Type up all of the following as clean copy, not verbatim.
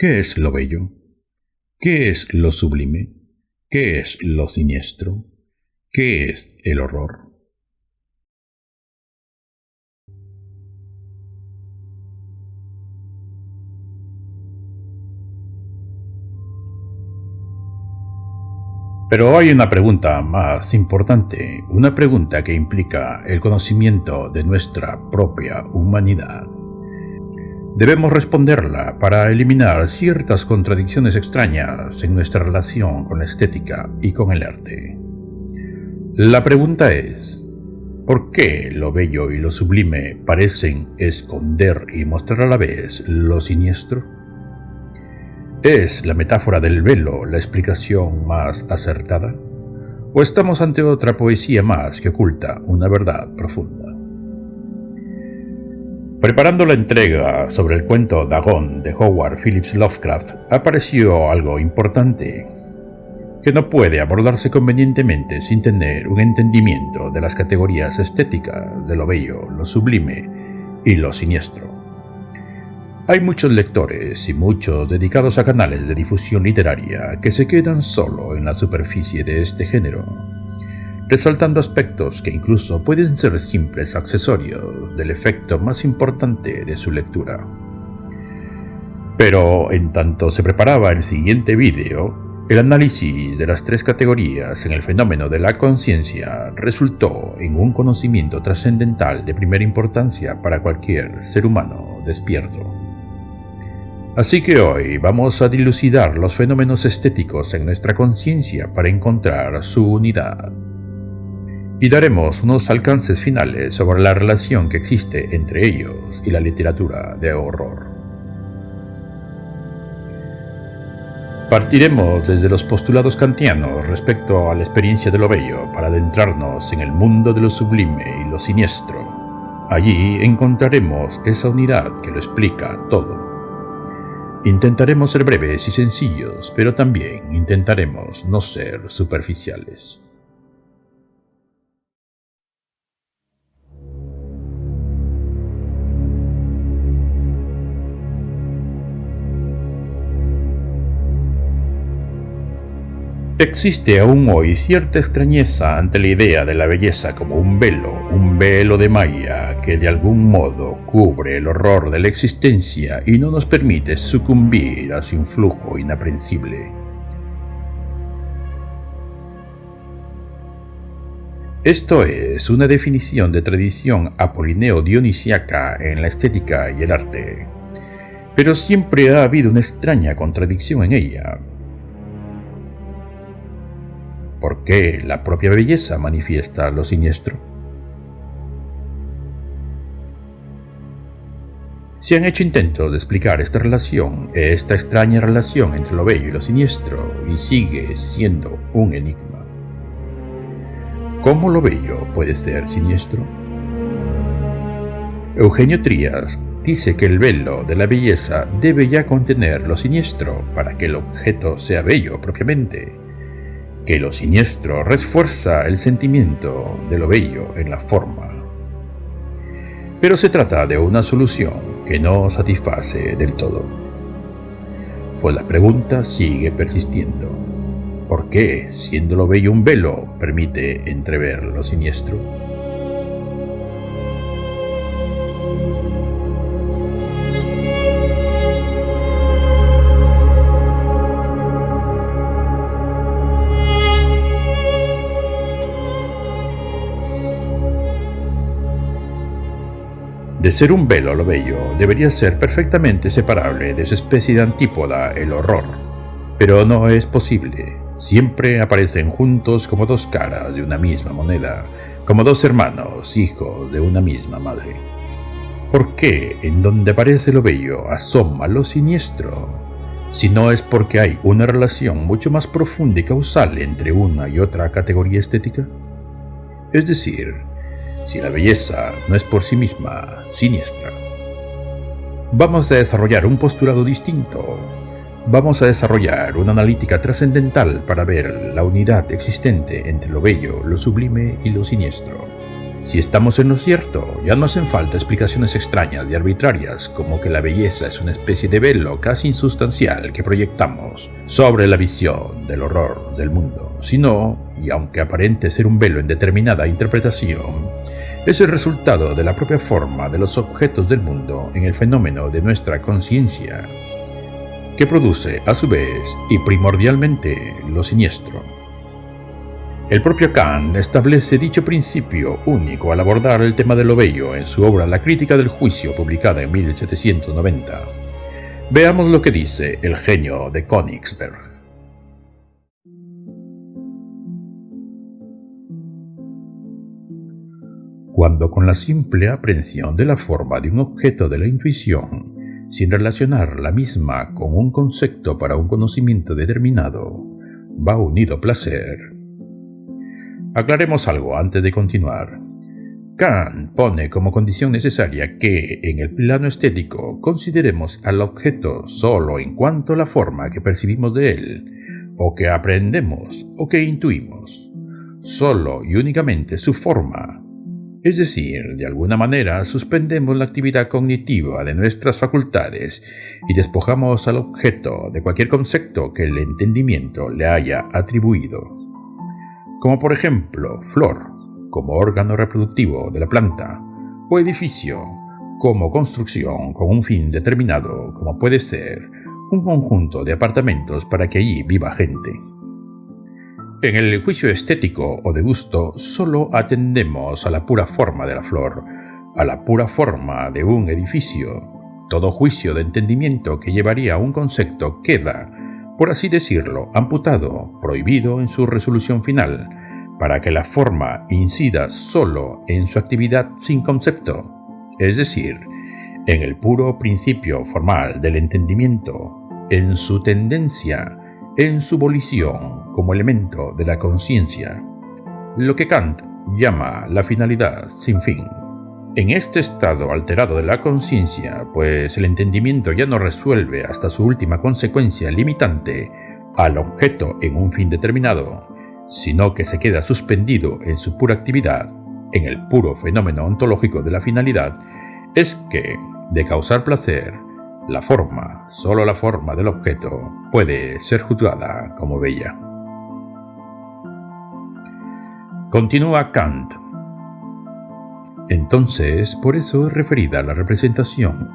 ¿Qué es lo bello? ¿Qué es lo sublime? ¿Qué es lo siniestro? ¿Qué es el horror? Pero hay una pregunta más importante, una pregunta que implica el conocimiento de nuestra propia humanidad. Debemos responderla para eliminar ciertas contradicciones extrañas en nuestra relación con la estética y con el arte. La pregunta es, ¿por qué lo bello y lo sublime parecen esconder y mostrar a la vez lo siniestro? ¿Es la metáfora del velo la explicación más acertada? ¿O estamos ante otra poesía más que oculta una verdad profunda? Preparando la entrega sobre el cuento Dagon de Howard Phillips Lovecraft, apareció algo importante, que no puede abordarse convenientemente sin tener un entendimiento de las categorías estéticas de lo bello, lo sublime y lo siniestro. Hay muchos lectores y muchos dedicados a canales de difusión literaria que se quedan solo en la superficie de este género, resaltando aspectos que incluso pueden ser simples accesorios del efecto más importante de su lectura. Pero en tanto se preparaba el siguiente vídeo, el análisis de las tres categorías en el fenómeno de la conciencia resultó en un conocimiento trascendental de primera importancia para cualquier ser humano despierto. Así que hoy vamos a dilucidar los fenómenos estéticos en nuestra conciencia para encontrar su unidad. Y daremos unos alcances finales sobre la relación que existe entre ellos y la literatura de horror. Partiremos desde los postulados kantianos respecto a la experiencia de lo bello para adentrarnos en el mundo de lo sublime y lo siniestro. Allí encontraremos esa unidad que lo explica todo. Intentaremos ser breves y sencillos, pero también intentaremos no ser superficiales. Existe aún hoy cierta extrañeza ante la idea de la belleza como un velo de malla que de algún modo cubre el horror de la existencia y no nos permite sucumbir a su influjo inaprensible. Esto es una definición de tradición apolineo-dionisiaca en la estética y el arte, pero siempre ha habido una extraña contradicción en ella. ¿Por qué la propia belleza manifiesta lo siniestro? Se han hecho intentos de explicar esta extraña relación entre lo bello y lo siniestro, y sigue siendo un enigma. ¿Cómo lo bello puede ser siniestro? Eugenio Trías dice que el velo de la belleza debe ya contener lo siniestro para que el objeto sea bello propiamente, que lo siniestro refuerza el sentimiento de lo bello en la forma. Pero se trata de una solución que no satisface del todo, pues la pregunta sigue persistiendo. ¿Por qué, siendo lo bello un velo, permite entrever lo siniestro? De ser un velo lo bello, debería ser perfectamente separable de su especie de antípoda, el horror. Pero no es posible. Siempre aparecen juntos como dos caras de una misma moneda, como dos hermanos, hijos de una misma madre. ¿Por qué en donde aparece lo bello asoma lo siniestro? Si no es porque hay una relación mucho más profunda y causal entre una y otra categoría estética. Es decir, si la belleza no es por sí misma siniestra. Vamos a desarrollar un postulado distinto. Vamos a desarrollar una analítica trascendental para ver la unidad existente entre lo bello, lo sublime y lo siniestro. Si estamos en lo cierto, ya no hacen falta explicaciones extrañas y arbitrarias como que la belleza es una especie de velo casi insustancial que proyectamos sobre la visión del horror del mundo, sino, y aunque aparente ser un velo en determinada interpretación, es el resultado de la propia forma de los objetos del mundo en el fenómeno de nuestra conciencia, que produce a su vez y primordialmente lo siniestro. El propio Kant establece dicho principio único al abordar el tema de lo bello en su obra La crítica del juicio, publicada en 1790. Veamos lo que dice el genio de Königsberg. Cuando con la simple aprehensión de la forma de un objeto de la intuición, sin relacionar la misma con un concepto para un conocimiento determinado, va unido placer. Aclaremos algo antes de continuar. Kant pone como condición necesaria que, en el plano estético, consideremos al objeto solo en cuanto a la forma que percibimos de él, o que aprendemos, o que intuimos, solo y únicamente su forma. Es decir, de alguna manera suspendemos la actividad cognitiva de nuestras facultades y despojamos al objeto de cualquier concepto que el entendimiento le haya atribuido. Como por ejemplo, flor, como órgano reproductivo de la planta, o edificio, como construcción con un fin determinado, como puede ser un conjunto de apartamentos para que allí viva gente. En el juicio estético o de gusto, solo atendemos a la pura forma de la flor, a la pura forma de un edificio. Todo juicio de entendimiento que llevaría a un concepto queda, por así decirlo, amputado, prohibido en su resolución final, para que la forma incida solo en su actividad sin concepto, es decir, en el puro principio formal del entendimiento, en su tendencia, en su volición como elemento de la conciencia, lo que Kant llama la finalidad sin fin. En este estado alterado de la conciencia, pues el entendimiento ya no resuelve hasta su última consecuencia limitante al objeto en un fin determinado, sino que se queda suspendido en su pura actividad, en el puro fenómeno ontológico de la finalidad, es que, de causar placer, la forma, solo la forma del objeto, puede ser juzgada como bella. Continúa Kant. Entonces, por eso es referida la representación,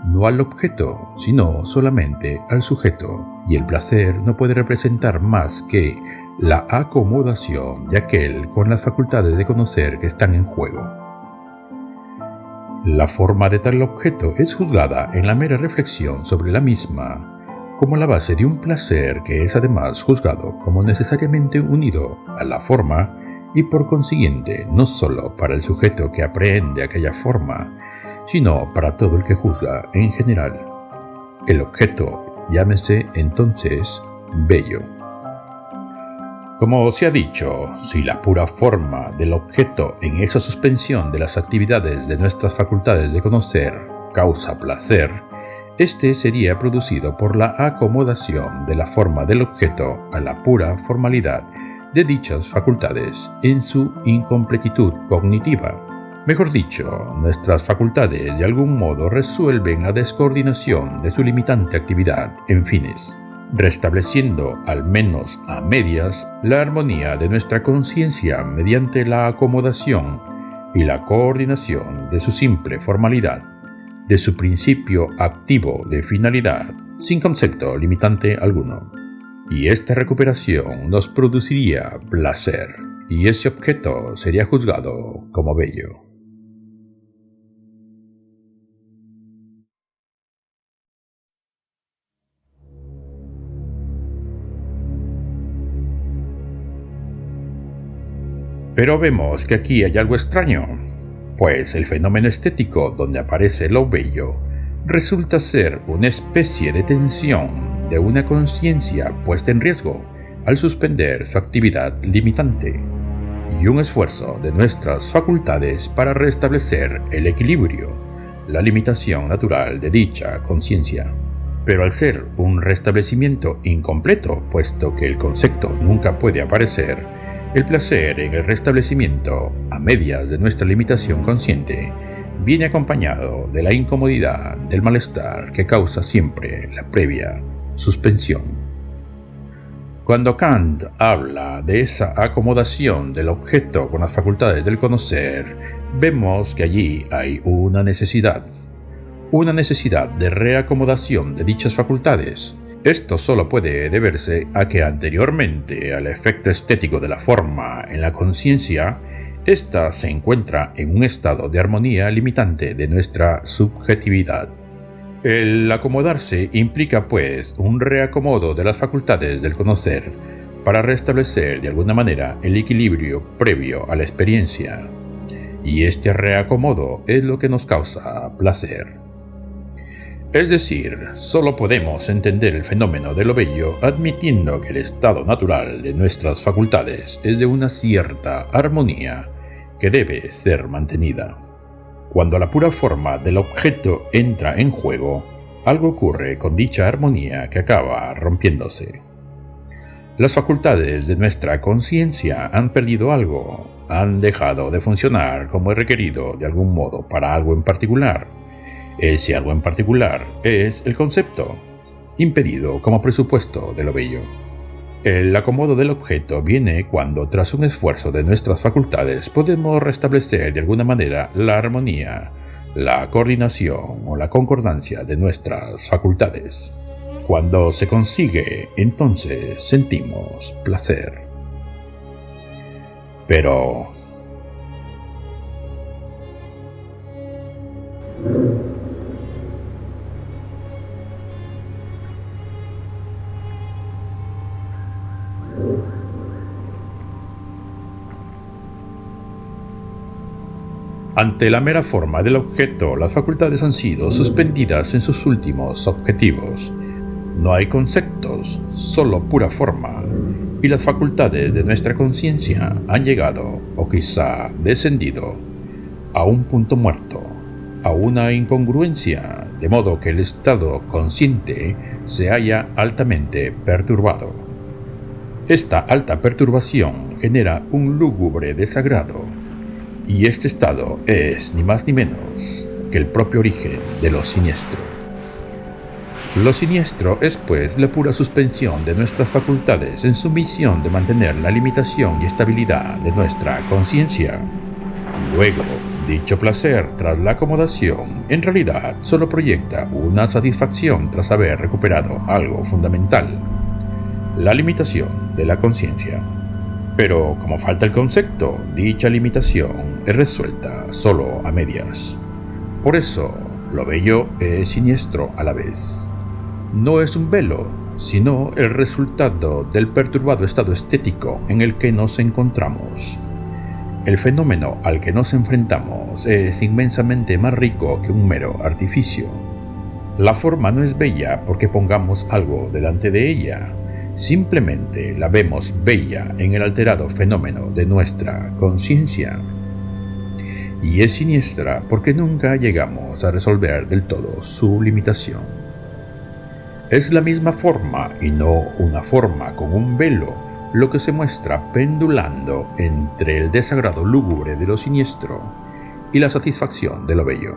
no al objeto, sino solamente al sujeto, y el placer no puede representar más que la acomodación de aquel con las facultades de conocer que están en juego. La forma de tal objeto es juzgada en la mera reflexión sobre la misma, como la base de un placer que es además juzgado como necesariamente unido a la forma y por consiguiente no solo para el sujeto que aprehende aquella forma, sino para todo el que juzga en general. El objeto llámese entonces bello. Como se ha dicho, si la pura forma del objeto en esa suspensión de las actividades de nuestras facultades de conocer causa placer, este sería producido por la acomodación de la forma del objeto a la pura formalidad de dichas facultades en su incompletitud cognitiva. Mejor dicho, nuestras facultades de algún modo resuelven la descoordinación de su limitante actividad en fines, restableciendo, al menos a medias, la armonía de nuestra conciencia mediante la acomodación y la coordinación de su simple formalidad, de su principio activo de finalidad, sin concepto limitante alguno. Y esta recuperación nos produciría placer, y ese objeto sería juzgado como bello. Pero vemos que aquí hay algo extraño, pues el fenómeno estético donde aparece lo bello resulta ser una especie de tensión de una conciencia puesta en riesgo al suspender su actividad limitante, y un esfuerzo de nuestras facultades para restablecer el equilibrio, la limitación natural de dicha conciencia. Pero al ser un restablecimiento incompleto, puesto que el concepto nunca puede aparecer, El placer en el restablecimiento a medias de nuestra limitación consciente viene acompañado de la incomodidad, del malestar que causa siempre la previa suspensión. Cuando Kant habla de esa acomodación del objeto con las facultades del conocer, vemos que allí hay una necesidad de reacomodación de dichas facultades. Esto solo puede deberse a que anteriormente al efecto estético de la forma en la conciencia, ésta se encuentra en un estado de armonía limitante de nuestra subjetividad. El acomodarse implica, pues, un reacomodo de las facultades del conocer para restablecer de alguna manera el equilibrio previo a la experiencia. Y este reacomodo es lo que nos causa placer. Es decir, solo podemos entender el fenómeno de lo bello admitiendo que el estado natural de nuestras facultades es de una cierta armonía que debe ser mantenida. Cuando la pura forma del objeto entra en juego, algo ocurre con dicha armonía que acaba rompiéndose. Las facultades de nuestra conciencia han perdido algo, han dejado de funcionar como es requerido de algún modo para algo en particular. Ese algo en particular es el concepto, impedido como presupuesto de lo bello. El acomodo del objeto viene cuando, tras un esfuerzo de nuestras facultades, podemos restablecer de alguna manera la armonía, la coordinación o la concordancia de nuestras facultades. Cuando se consigue, entonces sentimos placer. Pero ante la mera forma del objeto, las facultades han sido suspendidas en sus últimos objetivos. No hay conceptos, solo pura forma, y las facultades de nuestra conciencia han llegado, o quizá descendido, a un punto muerto, a una incongruencia, de modo que el estado consciente se halla altamente perturbado. Esta alta perturbación genera un lúgubre desagrado, y este estado es ni más ni menos que el propio origen de lo siniestro. Lo siniestro es, pues, la pura suspensión de nuestras facultades en su misión de mantener la limitación y estabilidad de nuestra conciencia. Luego, dicho placer tras la acomodación en realidad solo proyecta una satisfacción tras haber recuperado algo fundamental, la limitación de la conciencia. Pero como falta el concepto, dicha limitación es resuelta solo a medias. Por eso, lo bello es siniestro a la vez. No es un velo, sino el resultado del perturbado estado estético en el que nos encontramos. El fenómeno al que nos enfrentamos es inmensamente más rico que un mero artificio. La forma no es bella porque pongamos algo delante de ella. Simplemente la vemos bella en el alterado fenómeno de nuestra conciencia. Y es siniestra porque nunca llegamos a resolver del todo su limitación. Es la misma forma y no una forma con un velo lo que se muestra pendulando entre el desagrado lúgubre de lo siniestro y la satisfacción de lo bello,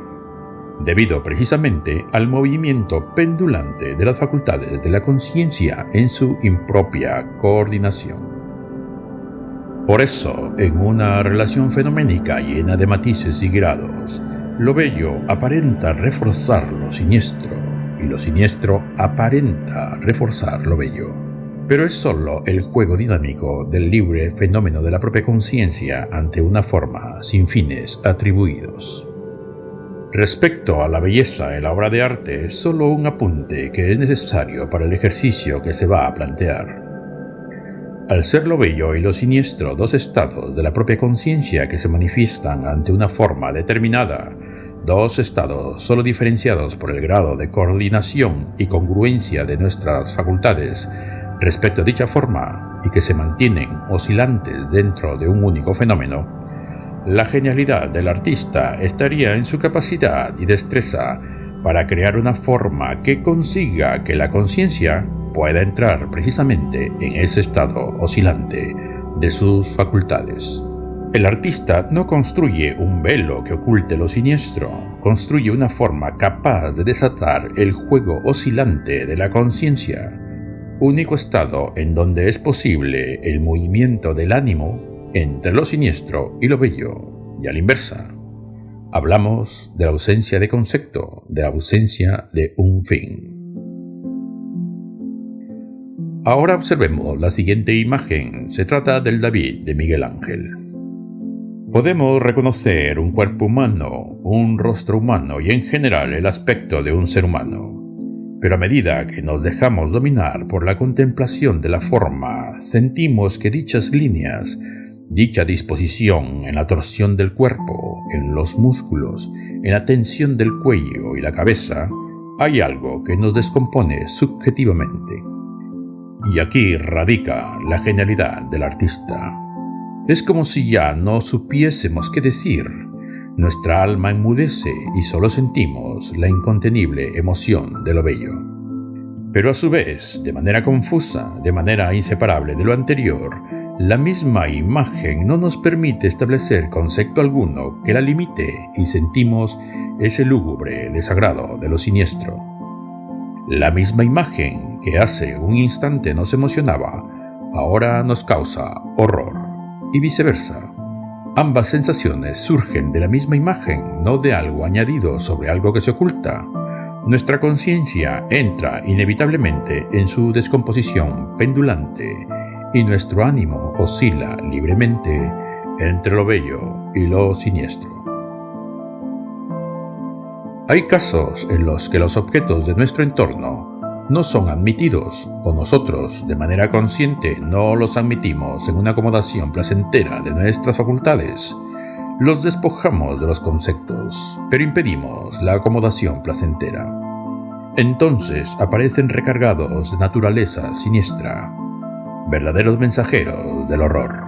debido precisamente al movimiento pendulante de las facultades de la conciencia en su impropia coordinación. Por eso, en una relación fenoménica llena de matices y grados, lo bello aparenta reforzar lo siniestro, y lo siniestro aparenta reforzar lo bello. Pero es solo el juego dinámico del libre fenómeno de la propia conciencia ante una forma sin fines atribuidos. Respecto a la belleza en la obra de arte, solo un apunte que es necesario para el ejercicio que se va a plantear. Al ser lo bello y lo siniestro dos estados de la propia conciencia que se manifiestan ante una forma determinada, dos estados solo diferenciados por el grado de coordinación y congruencia de nuestras facultades respecto a dicha forma y que se mantienen oscilantes dentro de un único fenómeno, la genialidad del artista estaría en su capacidad y destreza para crear una forma que consiga que la conciencia pueda entrar precisamente en ese estado oscilante de sus facultades. El artista no construye un velo que oculte lo siniestro, construye una forma capaz de desatar el juego oscilante de la conciencia, único estado en donde es posible el movimiento del ánimo entre lo siniestro y lo bello, y a la inversa. Hablamos de la ausencia de concepto, de la ausencia de un fin. Ahora observemos la siguiente imagen. Se trata del David de Miguel Ángel. Podemos reconocer un cuerpo humano, un rostro humano y en general el aspecto de un ser humano. Pero a medida que nos dejamos dominar por la contemplación de la forma, sentimos que dichas líneas, dicha disposición en la torsión del cuerpo, en los músculos, en la tensión del cuello y la cabeza, hay algo que nos descompone subjetivamente. Y aquí radica la genialidad del artista. Es como si ya no supiésemos qué decir. Nuestra alma enmudece y solo sentimos la incontenible emoción de lo bello. Pero a su vez, de manera confusa, de manera inseparable de lo anterior, la misma imagen no nos permite establecer concepto alguno que la limite y sentimos ese lúgubre desagrado de lo siniestro. La misma imagen que hace un instante nos emocionaba, ahora nos causa horror. Y viceversa. Ambas sensaciones surgen de la misma imagen, no de algo añadido sobre algo que se oculta. Nuestra conciencia entra inevitablemente en su descomposición pendulante y nuestro ánimo oscila libremente entre lo bello y lo siniestro. Hay casos en los que los objetos de nuestro entorno no son admitidos, o nosotros, de manera consciente, no los admitimos en una acomodación placentera de nuestras facultades. Los despojamos de los conceptos, pero impedimos la acomodación placentera. Entonces aparecen recargados de naturaleza siniestra, verdaderos mensajeros del horror.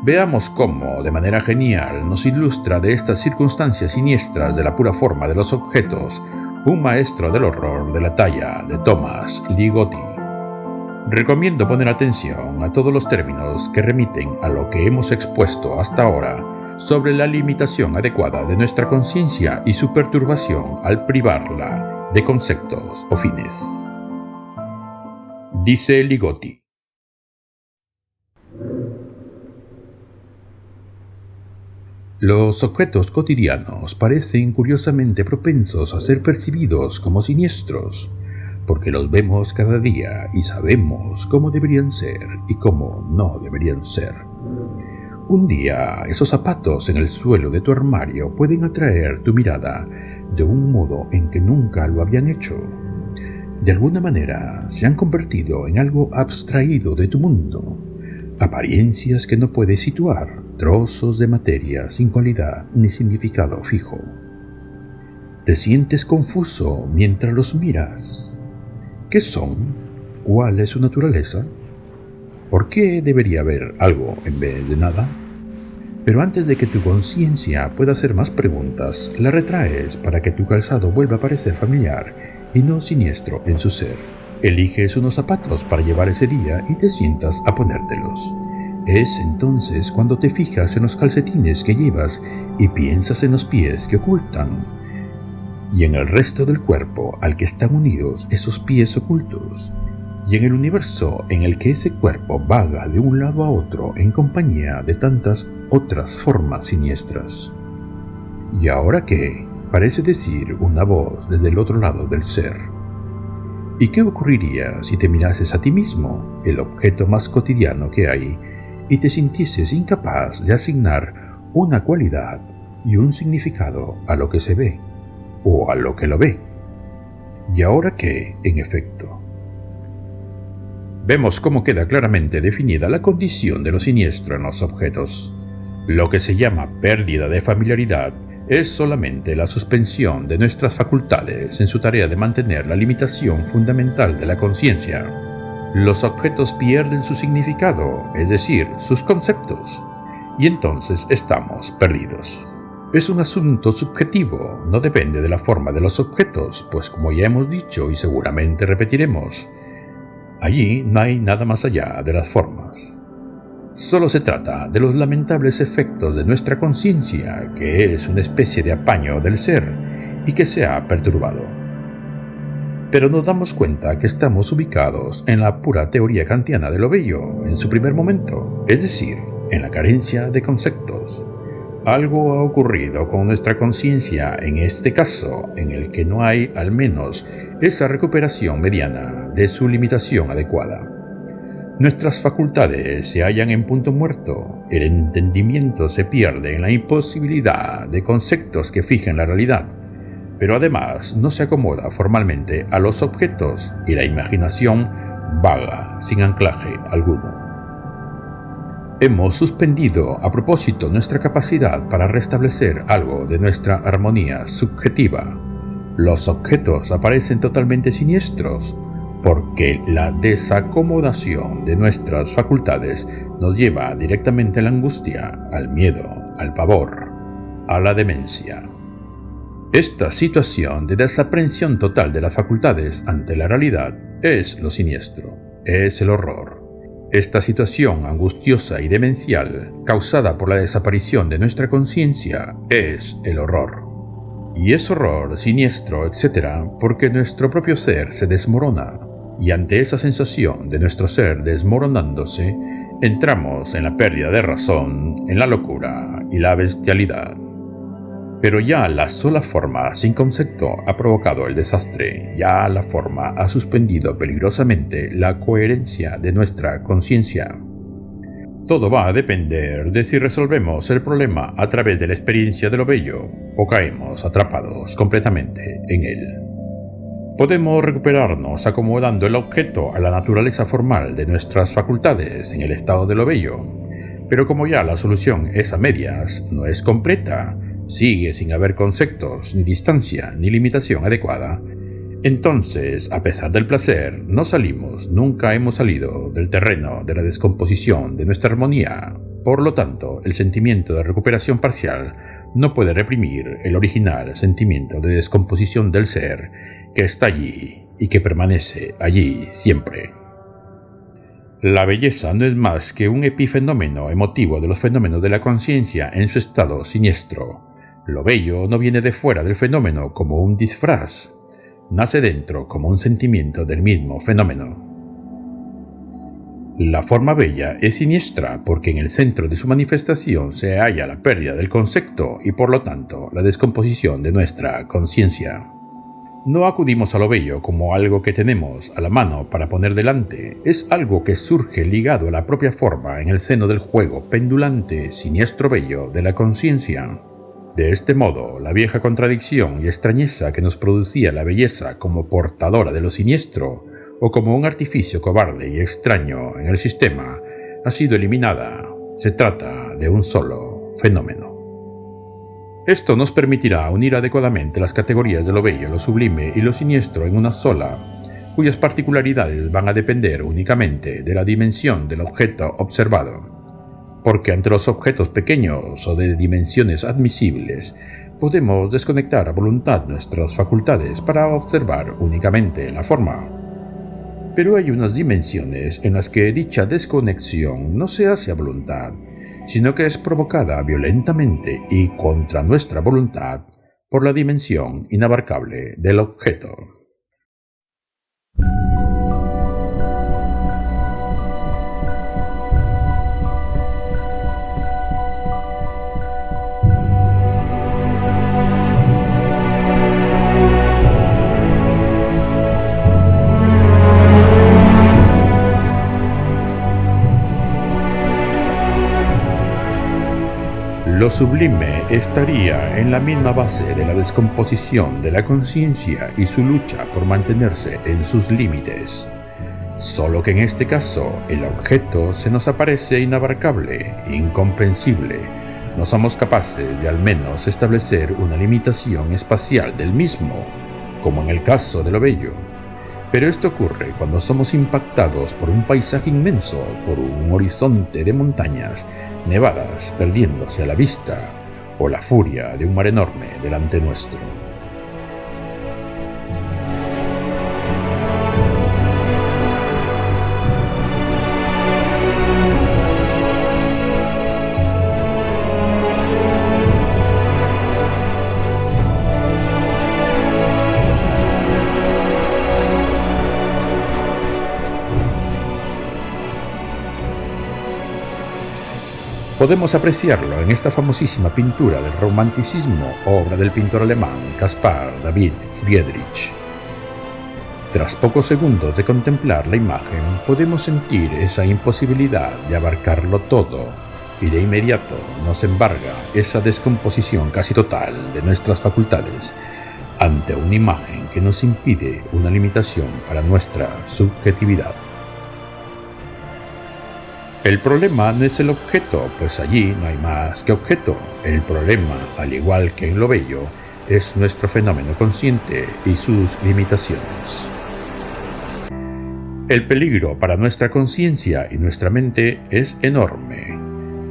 Veamos cómo, de manera genial, nos ilustra de estas circunstancias siniestras de la pura forma de los objetos, un maestro del horror de la talla de Thomas Ligotti. Recomiendo poner atención a todos los términos que remiten a lo que hemos expuesto hasta ahora sobre la limitación adecuada de nuestra conciencia y su perturbación al privarla de conceptos o fines. Dice Ligotti: los objetos cotidianos parecen curiosamente propensos a ser percibidos como siniestros, porque los vemos cada día y sabemos cómo deberían ser y cómo no deberían ser. Un día, esos zapatos en el suelo de tu armario pueden atraer tu mirada de un modo en que nunca lo habían hecho. De alguna manera, se han convertido en algo abstraído de tu mundo, apariencias que no puedes situar, trozos de materia sin cualidad ni significado fijo. Te sientes confuso mientras los miras. ¿Qué son? ¿Cuál es su naturaleza? ¿Por qué debería haber algo en vez de nada? Pero antes de que tu conciencia pueda hacer más preguntas, la retraes para que tu calzado vuelva a parecer familiar y no siniestro en su ser. Eliges unos zapatos para llevar ese día y te sientas a ponértelos. Es entonces cuando te fijas en los calcetines que llevas y piensas en los pies que ocultan y en el resto del cuerpo al que están unidos esos pies ocultos y en el universo en el que ese cuerpo vaga de un lado a otro en compañía de tantas otras formas siniestras. ¿Y ahora qué? Parece decir una voz desde el otro lado del ser. ¿Y qué ocurriría si te mirases a ti mismo, el objeto más cotidiano que hay, y te sintieses incapaz de asignar una cualidad y un significado a lo que se ve, o a lo que lo ve? ¿Y ahora qué, en efecto? Vemos cómo queda claramente definida la condición de lo siniestro en los objetos. Lo que se llama pérdida de familiaridad es solamente la suspensión de nuestras facultades en su tarea de mantener la limitación fundamental de la conciencia. Los objetos pierden su significado, es decir, sus conceptos, y entonces estamos perdidos. Es un asunto subjetivo, no depende de la forma de los objetos, pues como ya hemos dicho y seguramente repetiremos, allí no hay nada más allá de las formas. Solo se trata de los lamentables efectos de nuestra conciencia, que es una especie de apaño del ser y que se ha perturbado. Pero nos damos cuenta que estamos ubicados en la pura teoría kantiana de lo bello en su primer momento, es decir, en la carencia de conceptos. Algo ha ocurrido con nuestra conciencia en este caso, en el que no hay al menos esa recuperación mediana de su limitación adecuada. Nuestras facultades se hallan en punto muerto, el entendimiento se pierde en la imposibilidad de conceptos que fijen la realidad, pero además no se acomoda formalmente a los objetos y la imaginación vaga sin anclaje alguno. Hemos suspendido a propósito nuestra capacidad para restablecer algo de nuestra armonía subjetiva. Los objetos aparecen totalmente siniestros, porque la desacomodación de nuestras facultades nos lleva directamente a la angustia, al miedo, al pavor, a la demencia. Esta situación de desaprensión total de las facultades ante la realidad es lo siniestro, es el horror. Esta situación angustiosa y demencial, causada por la desaparición de nuestra conciencia, es el horror. Y es horror, siniestro, etc., porque nuestro propio ser se desmorona, y ante esa sensación de nuestro ser desmoronándose, entramos en la pérdida de razón, en la locura y la bestialidad. Pero ya la sola forma sin concepto ha provocado el desastre, ya la forma ha suspendido peligrosamente la coherencia de nuestra conciencia. Todo va a depender de si resolvemos el problema a través de la experiencia de lo bello o caemos atrapados completamente en él. Podemos recuperarnos acomodando el objeto a la naturaleza formal de nuestras facultades en el estado de lo bello, pero como ya la solución es a medias, no es completa, sigue sin haber conceptos, ni distancia, ni limitación adecuada, entonces, a pesar del placer, nunca hemos salido del terreno de la descomposición de nuestra armonía. Por lo tanto, el sentimiento de recuperación parcial no puede reprimir el original sentimiento de descomposición del ser que está allí y que permanece allí siempre. La belleza no es más que un epifenómeno emotivo de los fenómenos de la conciencia en su estado siniestro. Lo bello no viene de fuera del fenómeno como un disfraz, nace dentro como un sentimiento del mismo fenómeno. La forma bella es siniestra porque en el centro de su manifestación se halla la pérdida del concepto y por lo tanto la descomposición de nuestra conciencia. No acudimos a lo bello como algo que tenemos a la mano para poner delante, es algo que surge ligado a la propia forma en el seno del juego pendulante, siniestro bello de la conciencia. De este modo, la vieja contradicción y extrañeza que nos producía la belleza como portadora de lo siniestro o como un artificio cobarde y extraño en el sistema ha sido eliminada. Se trata de un solo fenómeno. Esto nos permitirá unir adecuadamente las categorías de lo bello, lo sublime y lo siniestro en una sola, cuyas particularidades van a depender únicamente de la dimensión del objeto observado. Porque ante los objetos pequeños o de dimensiones admisibles, podemos desconectar a voluntad nuestras facultades para observar únicamente la forma. Pero hay unas dimensiones en las que dicha desconexión no se hace a voluntad, sino que es provocada violentamente y contra nuestra voluntad por la dimensión inabarcable del objeto. Lo sublime estaría en la misma base de la descomposición de la conciencia y su lucha por mantenerse en sus límites. Solo que en este caso el objeto se nos aparece inabarcable, incomprensible. No somos capaces de al menos establecer una limitación espacial del mismo, como en el caso de lo bello. Pero esto ocurre cuando somos impactados por un paisaje inmenso, por un horizonte de montañas nevadas perdiéndose a la vista, o la furia de un mar enorme delante nuestro. Podemos apreciarlo en esta famosísima pintura del romanticismo, obra del pintor alemán Caspar David Friedrich. Tras pocos segundos de contemplar la imagen, podemos sentir esa imposibilidad de abarcarlo todo, y de inmediato nos embarga esa descomposición casi total de nuestras facultades ante una imagen que nos impide una limitación para nuestra subjetividad. El problema no es el objeto, pues allí no hay más que objeto. El problema, al igual que en lo bello, es nuestro fenómeno consciente y sus limitaciones. El peligro para nuestra conciencia y nuestra mente es enorme,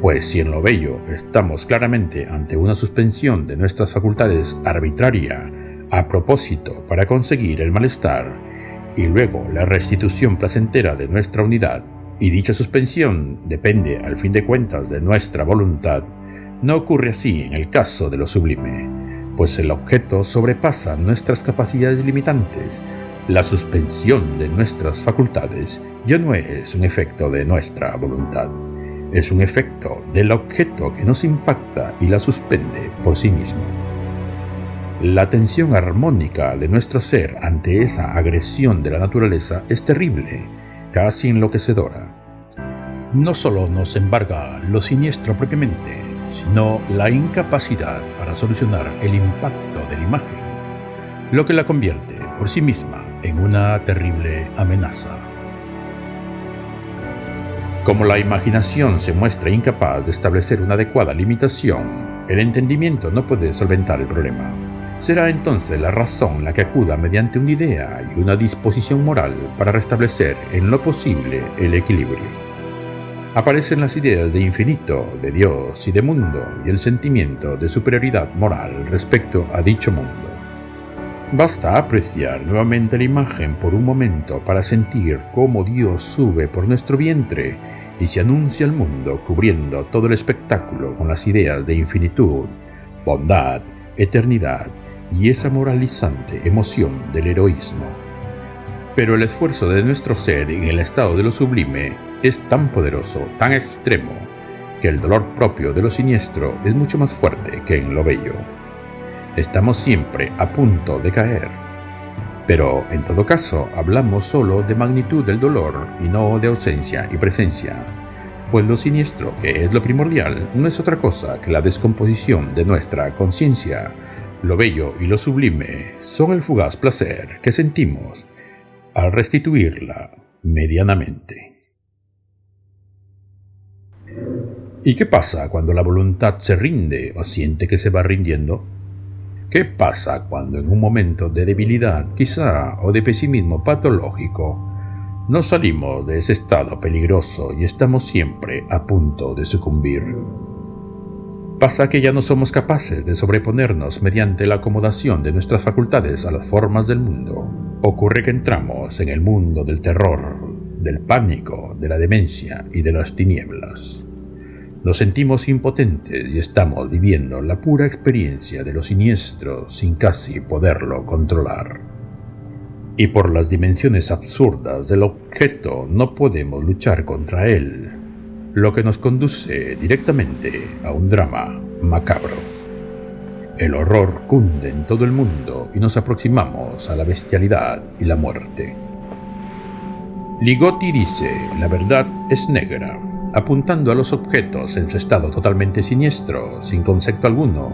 pues si en lo bello estamos claramente ante una suspensión de nuestras facultades arbitraria a propósito para conseguir el malestar y luego la restitución placentera de nuestra unidad, y dicha suspensión depende al fin de cuentas de nuestra voluntad, no ocurre así en el caso de lo sublime, pues el objeto sobrepasa nuestras capacidades limitantes. La suspensión de nuestras facultades ya no es un efecto de nuestra voluntad, es un efecto del objeto que nos impacta y la suspende por sí mismo. La tensión armónica de nuestro ser ante esa agresión de la naturaleza es terrible, casi enloquecedora. No solo nos embarga lo siniestro propiamente, sino la incapacidad para solucionar el impacto de la imagen, lo que la convierte por sí misma en una terrible amenaza. Como la imaginación se muestra incapaz de establecer una adecuada limitación, el entendimiento no puede solventar el problema. Será entonces la razón la que acuda mediante una idea y una disposición moral para restablecer en lo posible el equilibrio. Aparecen las ideas de infinito, de Dios y de mundo y el sentimiento de superioridad moral respecto a dicho mundo. Basta apreciar nuevamente la imagen por un momento para sentir cómo Dios sube por nuestro vientre y se anuncia al mundo cubriendo todo el espectáculo con las ideas de infinitud, bondad, eternidad y esa moralizante emoción del heroísmo. Pero el esfuerzo de nuestro ser en el estado de lo sublime es tan poderoso, tan extremo, que el dolor propio de lo siniestro es mucho más fuerte que en lo bello. Estamos siempre a punto de caer. Pero, en todo caso, hablamos solo de magnitud del dolor y no de ausencia y presencia, pues lo siniestro, que es lo primordial, no es otra cosa que la descomposición de nuestra conciencia. Lo bello y lo sublime son el fugaz placer que sentimos al restituirla medianamente. ¿Y qué pasa cuando la voluntad se rinde o siente que se va rindiendo? ¿Qué pasa cuando en un momento de debilidad, quizá, o de pesimismo patológico, nos salimos de ese estado peligroso y estamos siempre a punto de sucumbir? Pasa que ya no somos capaces de sobreponernos mediante la acomodación de nuestras facultades a las formas del mundo. Ocurre que entramos en el mundo del terror, del pánico, de la demencia y de las tinieblas. Nos sentimos impotentes y estamos viviendo la pura experiencia de lo siniestro sin casi poderlo controlar. Y por las dimensiones absurdas del objeto no podemos luchar contra él, lo que nos conduce directamente a un drama macabro. El horror cunde en todo el mundo y nos aproximamos a la bestialidad y la muerte. Ligotti dice: la verdad es negra, apuntando a los objetos en su estado totalmente siniestro, sin concepto alguno,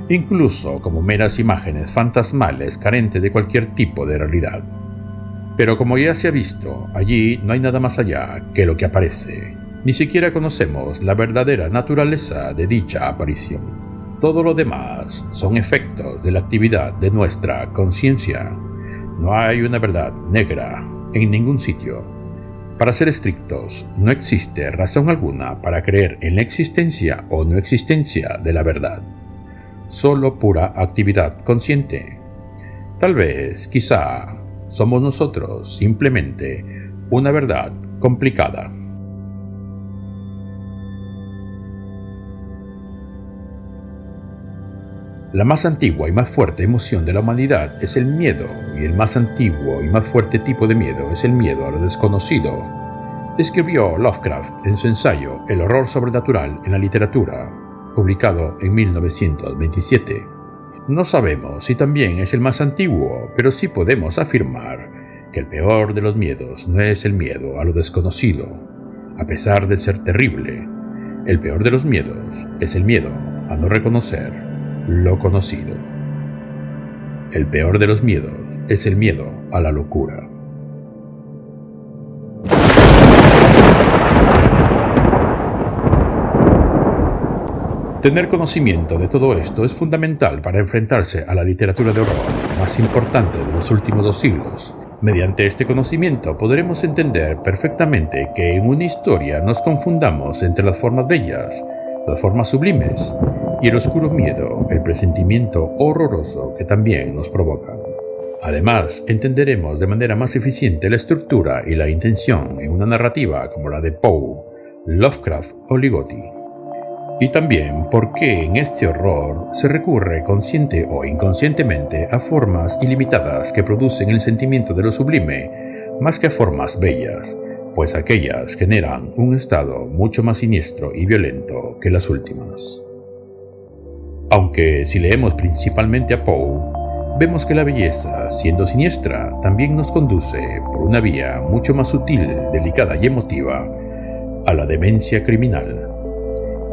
incluso como meras imágenes fantasmales carentes de cualquier tipo de realidad. Pero como ya se ha visto, allí no hay nada más allá que lo que aparece. Ni siquiera conocemos la verdadera naturaleza de dicha aparición. Todo lo demás son efectos de la actividad de nuestra conciencia. No hay una verdad negra en ningún sitio. Para ser estrictos, no existe razón alguna para creer en la existencia o no existencia de la verdad. Solo pura actividad consciente. Tal vez, quizá, somos nosotros simplemente una verdad complicada. La más antigua y más fuerte emoción de la humanidad es el miedo, y el más antiguo y más fuerte tipo de miedo es el miedo a lo desconocido. escribió Lovecraft en su ensayo El horror sobrenatural en la literatura, publicado en 1927. No sabemos si también es el más antiguo, pero sí podemos afirmar que el peor de los miedos no es el miedo a lo desconocido, a pesar de ser terrible. El peor de los miedos es el miedo a no reconocer lo conocido. El peor de los miedos es el miedo a la locura. Tener conocimiento de todo esto es fundamental para enfrentarse a la literatura de horror más importante de los últimos 2 siglos. Mediante este conocimiento podremos entender perfectamente que en una historia nos confundamos entre las formas bellas, las formas sublimes y el oscuro miedo, el presentimiento horroroso que también nos provocan. Además, entenderemos de manera más eficiente la estructura y la intención en una narrativa como la de Poe, Lovecraft o Ligotti. Y también por qué en este horror se recurre consciente o inconscientemente a formas ilimitadas que producen el sentimiento de lo sublime, más que a formas bellas, pues aquellas generan un estado mucho más siniestro y violento que las últimas. Aunque si leemos principalmente a Poe, vemos que la belleza, siendo siniestra, también nos conduce por una vía mucho más sutil, delicada y emotiva a la demencia criminal.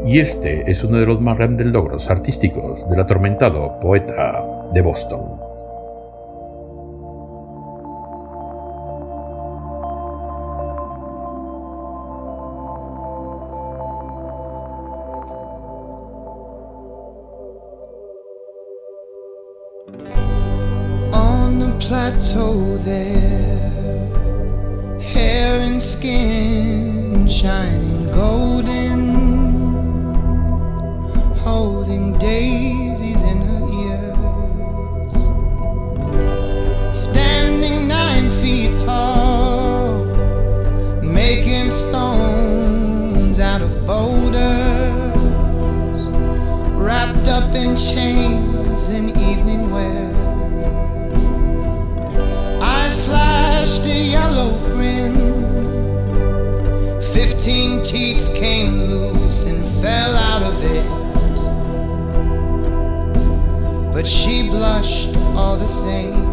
Y este es uno de los más grandes logros artísticos del atormentado poeta de Boston. On the plateau there, hair and skin shining golden, holding daisies in her ears, standing 9 feet tall, making stones out of boulders, wrapped up in chains in evening wear. I flashed a yellow grin, 15 teeth came loose and fell out of it, but she blushed all the same.